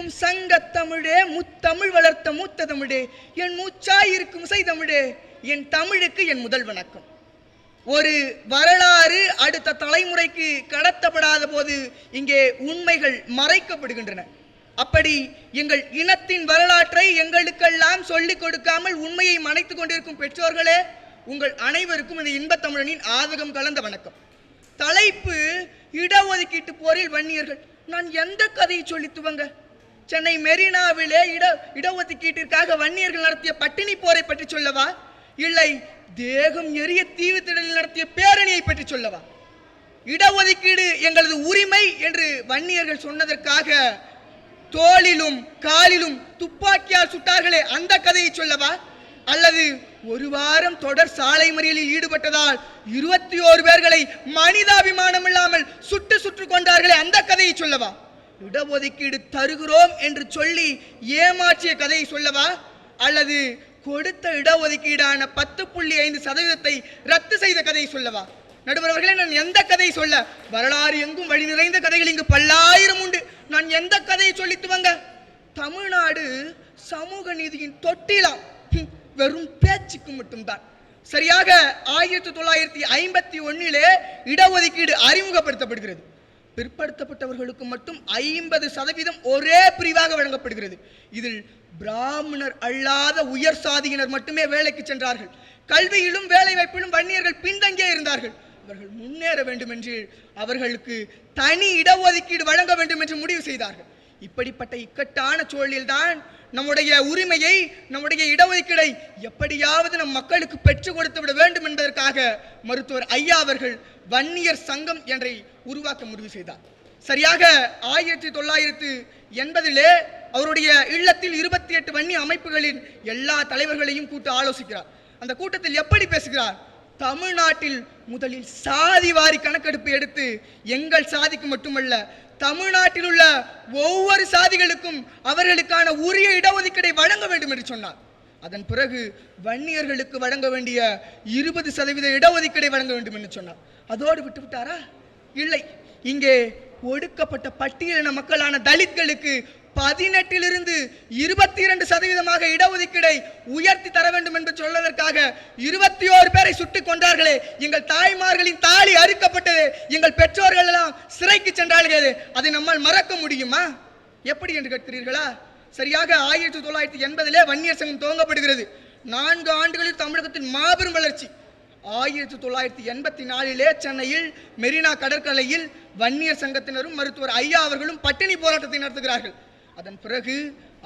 இருக்கும் சங்க தமிழே, முத்தமிழ் வளர்த்த மூத்த தமிழே, என் மூச்சாயிருக்கும் இசை தமிழே, என் தமிழுக்கு என் முதல் வணக்கம். ஒரு வரலாறு அடுத்த தலைமுறைக்கு கடத்தப்படாத போது இங்கே உண்மைகள் மறைக்கப்படுகின்றன. அப்படி எங்கள் இனத்தின் வரலாற்றை எங்களுக்கெல்லாம் சொல்லிக் கொடுக்காமல் உண்மையை மறைத்துக் கொண்டிருக்கும் பெற்றோர்களே, உங்கள் அனைவருக்கும் இந்த இன்பத்தமிழனின் ஆதகம் கலந்த வணக்கம். தலைப்பு இடஒதுக்கீட்டு போரில் வன்னியர்கள். நான் எந்த கதையை சொல்லி துவங்க? சென்னை மெரினாவிலே இடஒதுக்கீட்டிற்காக வன்னியர்கள் நடத்திய பட்டினி போரை பற்றி சொல்லவா, இல்லை தேகம் எரிய தீவு திடலில் நடத்திய பேரணியை பற்றி சொல்லவா? இடஒதுக்கீடு எங்களது உரிமை என்று வன்னியர்கள் சொன்னதற்காக தோளிலும் காலிலும் துப்பாக்கியால் சுட்டார்களே, அந்த கதையை சொல்லவா? அல்லது ஒரு வாரம் தொடர் சாலை மறியலில் ஈடுபட்டதால் 21 பேர்களை மனிதாபிமானம் இல்லாமல் சுட்டு கொண்டார்களே, அந்த கதையை சொல்லவா? இடஒதுக்கீடு தருகிறோம் என்று சொல்லி ஏமாற்றிய கதையை சொல்லவா? அல்லது கொடுத்த இடஒதுக்கீடான 10.5% ரத்து செய்த கதையை சொல்லவா? நடுவர் அவர்களே, நான் எந்த கதையை சொல்ல? வரலாறு எங்கும் வழி நிறைந்த கதைகள் இங்கு பல்லாயிரம் உண்டு. நான் எந்த கதையை சொல்லி துவங்க? தமிழ்நாடு சமூக நீதியின் தொட்டிலாம், வெறும் பேச்சுக்கு மட்டும்தான். சரியாக 1951 இடஒதுக்கீடு அறிமுகப்படுத்தப்படுகிறது. பிற்படுத்தப்பட்டவர்களுக்கு மட்டும் 50% ஒரே பிரிவாக வழங்கப்படுகிறது. இதில் பிராமணர் அல்லாத உயர் சாதியினர் மட்டுமே வேலைக்கு சென்றார்கள். கல்வியிலும் வேலை வாய்ப்பிலும் வன்னியர்கள் பின்தங்கியே இருந்தார்கள். அவர்கள் முன்னேற வேண்டும் என்று அவர்களுக்கு தனி இடஒதுக்கீடு வழங்க வேண்டும் என்று முடிவு செய்தார்கள். இப்படிப்பட்ட இக்கட்டான சூழலில்தான் நம்முடைய உரிமையை, நம்முடைய இடஒதுக்கீடை எப்படியாவது நம் மக்களுக்கு பெற்றுக் கொடுத்து விட வேண்டும் என்பதற்காக மருத்துவர் ஐயா அவர்கள் வன்னியர் சங்கம் என்றை உருவாக்க முடிவு செய்தார். சரியாக 1980 அவருடைய இல்லத்தில் 28 வன்னிய அமைப்புகளின் எல்லா தலைவர்களையும் கூட்டு ஆலோசிக்கிறார். அந்த கூட்டத்தில் எப்படி பேசுகிறார்? தமிழ்நாட்டில் முதலில் சாதிவாரி கணக்கெடுப்பு எடுத்து எங்கள் சாதிக்கு மட்டுமல்ல, தமிழ்நாட்டில் உள்ள ஒவ்வொரு சாதிகளுக்கும் அவர்களுக்கான உரிய இடஒதுக்கீடை வழங்க வேண்டும் என்று சொன்னார். அதன் பிறகு வன்னியர்களுக்கு வழங்க வேண்டிய 20% இடஒதுக்கீடை வழங்க வேண்டும் என்று சொன்னார். அதோடு விட்டுவிட்டாரா? இல்லை. இங்கே ஒடுக்கப்பட்ட பட்டியலின மக்களான தலித்களுக்கு 18 22% இடஒதுக்கீடை உயர்த்தி தர வேண்டும் என்று சொல்வதற்காக 21 பேரை சுட்டுக் கொண்டார்களே, எங்கள் தாய்மார்களின் தாலி அறுக்கப்பட்டது, எங்கள் பெற்றோர்கள் எல்லாம் சிறைக்கு சென்றார்களே, அதை நம்மால் மறக்க முடியுமா? எப்படி என்று கேட்கிறீர்களா? சரியாக 1980 வன்னியர் சங்கம் துவங்கப்படுகிறது. 4 ஆண்டுகளில் தமிழகத்தின் மாபெரும் வளர்ச்சி. 1984 சென்னையில் மெரினா கடற்கரையில் வன்னியர் சங்கத்தினரும் மருத்துவர் ஐயா அவர்களும் பட்டினி போராட்டத்தை நடத்துகிறார்கள். அதன் பிறகு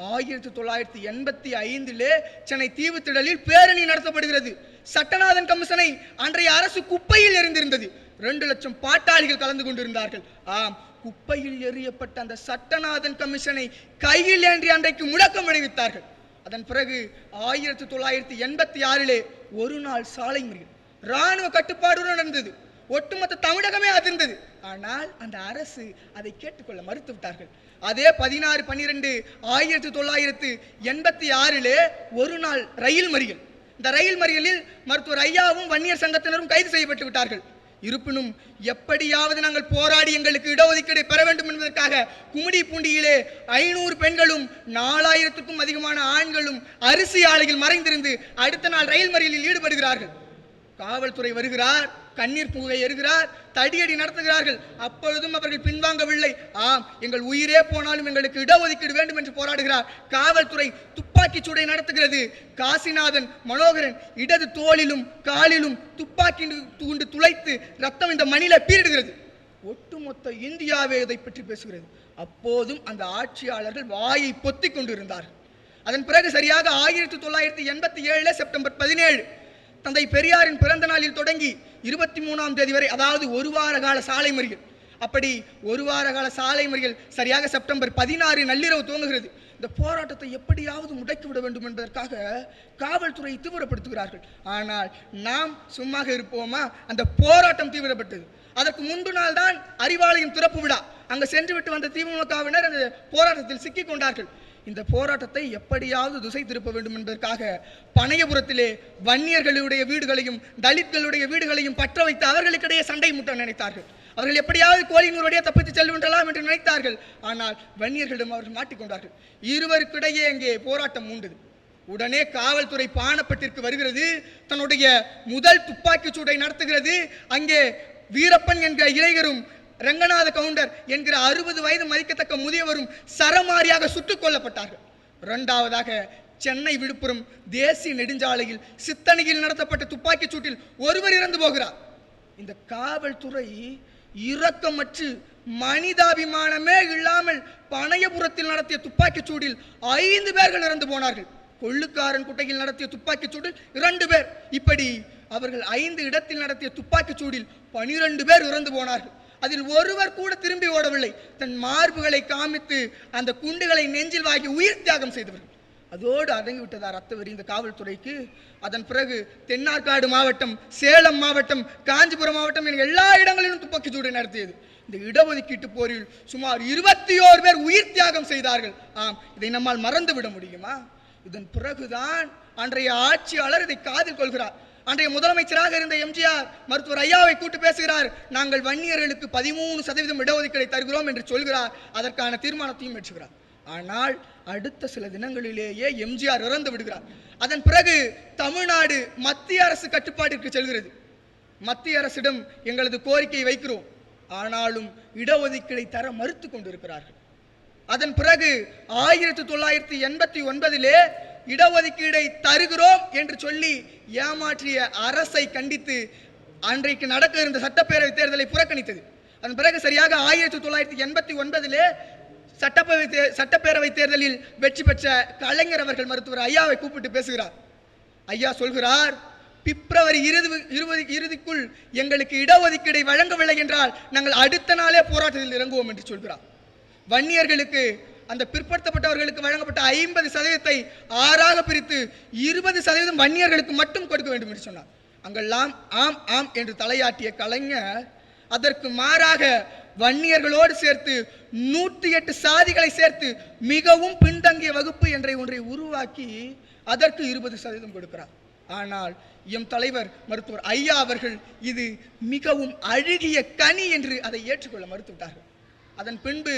1985 சென்னை தீவு திடலில் பேரணி நடத்தப்படுகிறது. சட்டநாதன் கமிஷனை அன்றைய அரசு குப்பையில் எறிந்திருந்தது. 2 லட்சம் பாட்டாளிகள் கலந்து கொண்டிருந்தார்கள். ஆம், குப்பையில் எறியப்பட்ட அந்த சட்டநாதன் கமிஷனை கையில் ஏந்தி அன்றைக்கு முழக்கம் விளைவித்தார்கள். அதன் பிறகு 1986 ஒரு நாள் சாலை மறியல் இராணுவ கட்டுப்பாடுடன் நடந்தது. ஒட்டுமொத்த தமிழகமே அதிர்ந்தது. ஆனால் அந்த அரசு அதை கேட்டுக்கொள்ள மறுத்து விட்டார்கள். அதே 16/12/1986 ஒரு நாள் ரயில் மறியல். இந்த ரயில் மறியலில் மருத்துவர் ஐயாவும் வன்னியர் சங்கத்தினரும் கைது செய்யப்பட்டு விட்டார்கள். இருப்பினும் எப்படியாவது நாங்கள் போராடி எங்களுக்கு இடஒதுக்கீடை பெற வேண்டும் என்பதற்காக கும்மிடி பூண்டியிலே 500 பெண்களும் 4000க்கும் அதிகமான ஆண்களும் அரிசி ஆலையில் மறைந்திருந்து அடுத்த நாள் ரயில் மறியலில் ஈடுபடுகிறார்கள். காவல்துறை வருகிறார், கண்ணீர் புகை எறுகிறார், தடியடி நடத்துகிறார்கள். அப்பொழுதும் அவர்கள் பின்வாங்கவில்லை. ஆம், எங்கள் உயிரே போனாலும் எங்களுக்கு இடஒதுக்கீடு வேண்டும் என்று போராடுகிறார். காவல்துறை துப்பாக்கி சூடை நடத்துகிறது. காசிநாதன், மனோகரன் இடது தோளிலும் காலிலும் துப்பாக்கி துண்டு துளைத்து ரத்தம் இந்த மணில பீரிடுகிறது. ஒட்டுமொத்த இந்தியாவே இதை பற்றி பேசுகிறது. அப்போதும் அந்த ஆட்சியாளர்கள் வாயை பொத்திக் கொண்டிருந்தார்கள். அதன் பிறகு சரியாக 1987 செப்டம்பர் 17 தந்தை பெரியாரின் பிறந்த நாளில் தொடங்கி 23ஆம் தேதி வரை, அதாவது ஒரு வார கால சாலை மறியல். அப்படி ஒரு வார கால சாலை மறியல் சரியாக செப்டம்பர் 16 நள்ளிரவு துவங்குகிறது. இந்த போராட்டத்தை எப்படியாவது முடக்கிவிட வேண்டும் என்பதற்காக காவல்துறை தீவிரப்படுத்துகிறார்கள். ஆனால் நாம் சும்மா இருப்போமா? அந்த போராட்டம் தீவிரப்பட்டது. அதற்கு முன்பு நாள் தான் அறிவாலயம் திறப்பு விழா. அங்கு சென்று விட்டு வந்த திமுகவினர் அந்த போராட்டத்தில் சிக்கிக் கொண்டார்கள். இந்த போராட்டத்தை எப்படியாவது திசை திருப்ப வேண்டும் என்பதற்காக பனையபுரத்திலே வன்னியர்களுடைய வீடுகளையும் தலித்களுடைய வீடுகளையும் பற்ற வைத்து அவர்களுக்கிடையே சண்டை முட்ட நினைத்தார்கள். அவர்கள் எப்படியாவது கோழினூருடைய தப்பித்து செல்கின்றலாம் என்று நினைத்தார்கள். ஆனால் வன்னியர்களிடம் அவர்கள் மாட்டிக்கொண்டார்கள். இருவருக்கிடையே அங்கே போராட்டம் மூண்டது. உடனே காவல்துறை பாணப்பட்டிற்கு வருகிறது. தன்னுடைய முதல் துப்பாக்கி சூடை நடத்துகிறது. அங்கே வீரப்பன் என்கிற இளைஞரும் ரங்கநாத கவுண்டர் என்கிற 60 வயது மதிக்கத்தக்க முதியவரும் சரமாரியாக சுட்டுக் கொல்லப்பட்டார்கள். இரண்டாவதாக சென்னை விழுப்புரம் தேசிய நெடுஞ்சாலையில் சித்தனையில் நடத்தப்பட்ட துப்பாக்கி சூட்டில் ஒருவர் இறந்து போகிறார். இந்த காவல்துறை இரக்கமற்று மனிதாபிமானமே இல்லாமல் பனையபுரத்தில் நடத்திய துப்பாக்கி சூடில் 5 பேர்கள் இறந்து போனார்கள். கொள்ளுக்காரன் குட்டையில் நடத்திய துப்பாக்கி சூடில் 2 பேர். இப்படி அவர்கள் 5 இடத்தில் நடத்திய துப்பாக்கி சூடில் 12 பேர் இறந்து போனார்கள். அதில் ஒருவர் கூட திரும்பி ஓடவில்லை. தன் மார்புகளை காமித்து அந்த குண்டுகளை நெஞ்சில் வாங்கி உயிர் தியாகம் செய்தவர்கள். அதோடு அடங்கிவிட்டதா ரத்தவெறி இந்த காவல்துறைக்கு. அதன் பிறகு தென்னார்காடு மாவட்டம், சேலம் மாவட்டம், காஞ்சிபுரம் மாவட்டம் என எல்லா இடங்களிலும் துப்பாக்கி சூடு நடத்தியது. இந்த இடஒதுக்கீட்டு போரில் சுமார் 21 பேர் உயிர் தியாகம் செய்தார்கள். ஆம், இதை நம்மால் மறந்து விட முடியுமா? இதன் பிறகுதான் அன்றைய ஆட்சியாளர் இதை காதில் கொள்கிறார். அன்றைய முதலமைச்சராக இருந்த எம்ஜிஆர் மருத்துவர் ஐயாவை கூட்டு பேசுகிறார். நாங்கள் வன்னியர்களுக்கு 13% இடஒதுக்கீடை தருகிறோம் என்று சொல்கிறார். அதற்கான தீர்மானத்தையும் ஏற்றுகிறார். ஆனால் அடுத்த சில தினங்களிலேயே எம்ஜிஆர் இறந்து விடுகிறார். அதன் பிறகு தமிழ்நாடு மத்திய அரசு கட்டுப்பாட்டிற்கு செல்கிறது. மத்திய அரசிடம் எங்களது கோரிக்கையை வைக்கிறோம், ஆனாலும் இடஒதுக்கீடை தர மறுத்து கொண்டிருக்கிறார்கள். அதன் பிறகு 1989 இடஒதுக்கீடை தருகிறோம் என்று சொல்லி ஏமாற்றிய அரசை கண்டித்து அன்றைக்கு நடக்க இருந்த சட்டப்பேரவை தேர்தலை புறக்கணித்தது. அதன் பிறகு சரியாக 1989 சட்டப்பேரவை தேர்தலில் வெற்றி பெற்ற கலைஞர் அவர்கள் மருத்துவர் ஐயாவை கூப்பிட்டு பேசுகிறார். ஐயா சொல்கிறார், பிப்ரவரி 20 எங்களுக்கு இடஒதுக்கீடை வழங்கவில்லை என்றால் நாங்கள் அடுத்த நாளே போராட்டத்தில் இறங்குவோம் என்று சொல்கிறார். வன்னியர்களுக்கு, அந்த பிற்படுத்தப்பட்டவர்களுக்கு வழங்கப்பட்ட 50% 6ஆக பிரித்து 20% வன்னியர்களுக்கு மட்டும் கொடுக்க வேண்டும் என்று சொன்னார். அங்கெல்லாம் ஆம் ஆம் என்று தலையாட்டிய கலைஞர் அதற்கு மாறாக வன்னியர்களோடு சேர்த்து 108 சாதிகளை சேர்த்து மிகவும் பின்தங்கிய வகுப்பு என்ற ஒன்றை உருவாக்கி அதற்கு 20% கொடுக்கிறார். ஆனால் எம் தலைவர் மருத்துவர் ஐயா அவர்கள் இது மிகவும் அழுகிய கனி என்று அதை ஏற்றுக்கொள்ள மறுத்துவிட்டார்கள். அதன் பின்பு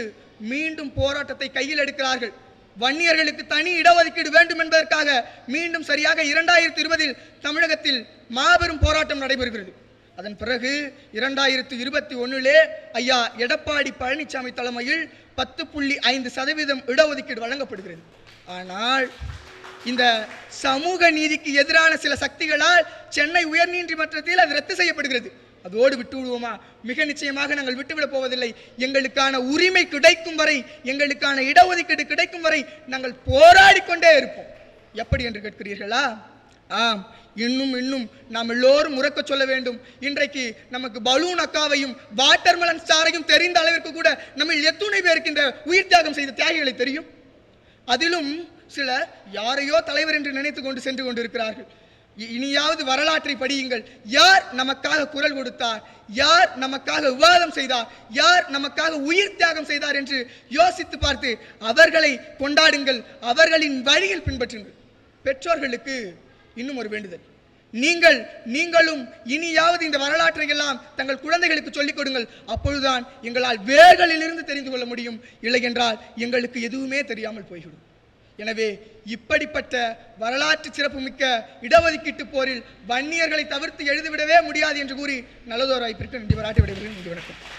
மீண்டும் போராட்டத்தை கையில் எடுக்கிறார்கள். வன்னியர்களுக்கு தனி இடஒதுக்கீடு வேண்டும் என்பதற்காக மீண்டும் சரியாக 2020 தமிழகத்தில் மாபெரும் போராட்டம் நடைபெறுகிறது. அதன் பிறகு 2021 ஐயா எடப்பாடி பழனிசாமி தலைமையில் 10.5% இடஒதுக்கீடு வழங்கப்படுகிறது. ஆனால் இந்த சமூக நீதிக்கு எதிரான சில சக்திகளால் சென்னை உயர்நீதிமன்றத்தில் அது ரத்து செய்யப்படுகிறது. அதோடு விட்டு விடுவோமா? மிக நிச்சயமாக நாங்கள் விட்டுவிடப் போவதில்லை. எங்களுக்கான உரிமை கிடைக்கும் வரை, எங்களுக்கான இடஒதுக்கீடு கிடைக்கும் வரை நாங்கள் போராடி கொண்டே இருப்போம். எப்படி என்று கேட்கிறீர்களா? ஆம், இன்னும் நாம் எல்லோரும் உறக்க சொல்ல வேண்டும். இன்றைக்கு நமக்கு பலூன் அக்காவையும் வாட்டர்மெலன் ஸ்டாரையும் தெரிந்த அளவிற்கு கூட நம்ம எத்துணை பேருக்கு இந்த உயிர் தியாகம் செய்த தியாகிகளை தெரியும். அதிலும் சிலர் யாரையோ தலைவர் என்று நினைத்து கொண்டு சென்று கொண்டிருக்கிறார்கள். இனியாவது வரலாற்றை படியுங்கள். யார் நமக்காக குரல் கொடுத்தார், யார் நமக்காக விவாதம் செய்தார், யார் நமக்காக உயிர் தியாகம் செய்தார் என்று யோசித்து பார்த்து அவர்களை கொண்டாடுங்கள், அவர்களின் வழியில் பின்பற்றுங்கள். பெற்றோர்களுக்கு இன்னும் ஒரு வேண்டுதல், நீங்களும் இனியாவது இந்த வரலாற்றை எல்லாம் தங்கள் குழந்தைகளுக்கு சொல்லிக் கொடுங்கள். அப்பொழுதுதான் எங்களால் வேர்களிலிருந்து தெரிந்து கொள்ள முடியும். இல்லை என்றால் எங்களுக்கு எதுவுமே தெரியாமல் போய்விடும். எனவே இப்படிப்பட்ட வரலாற்று சிறப்புமிக்க இடஒதுக்கீட்டு போரில் வன்னியர்களை தவிர்த்து எழுதிவிடவே முடியாது என்று கூறி நல்லதோர் வாய்ப்பிற்கு நன்றி பாராட்டி விடைபெறுகிறேன். நன்றி, வணக்கம்.